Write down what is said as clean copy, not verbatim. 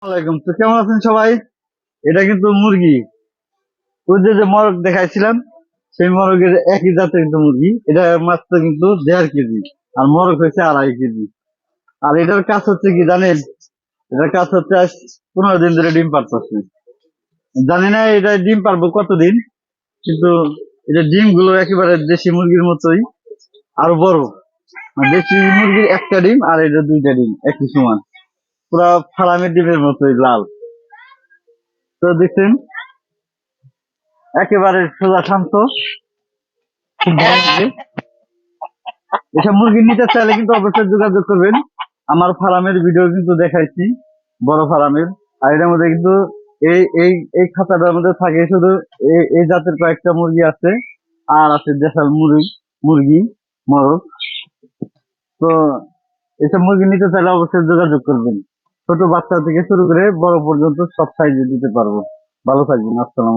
ওয়ালাইকুম, তো কেমন আছেন সবাই? এটা কিন্তু মুরগি। ওই যে মরগ দেখাইছিলাম, সেই মরগের একই জাতের কিন্তু মুরগি। এটা মাত্র কিন্তু 1.5 কেজি, আর মরগ হয়েছে 2.5 কেজি। আর এটার কাজ হচ্ছে কি জানেন? এটার কাজ হচ্ছে আজ 15 দিন ধরে ডিম পারতেছে। জানি না এটা ডিম পারবো কতদিন, কিন্তু এটা ডিম গুলো একেবারে দেশি মুরগির মতোই, আরো বড়। দেশি মুরগির একটা ডিম আর এটা 2টা ডিম একই সমান, পুরা ফার্মের ডিমের মতোই লাল। তো দেখছেন, একেবারে সোজা শান্ত, খুব ভালো লাগে। এসব মুরগি নিতে চাইলে কিন্তু অবশ্যই যোগাযোগ করবেন। আমার ফার্মের ভিডিও কিন্তু দেখাইছি, বড় ফার্মের। আর এটার মধ্যে কিন্তু এই এই এই খাঁচাটার মধ্যে থাকে শুধু এই জাতের কয়েকটা মুরগি আছে, আর আছে দেশাল মুরগি, মরক। তো এসব মুরগি নিতে চাইলে অবশ্যই যোগাযোগ করবেন। ছোট বাচ্চা থেকে শুরু করে বড় পর্যন্ত সব সাইজে দিতে পারবো। ভালো থাকবেন, আসসালাম।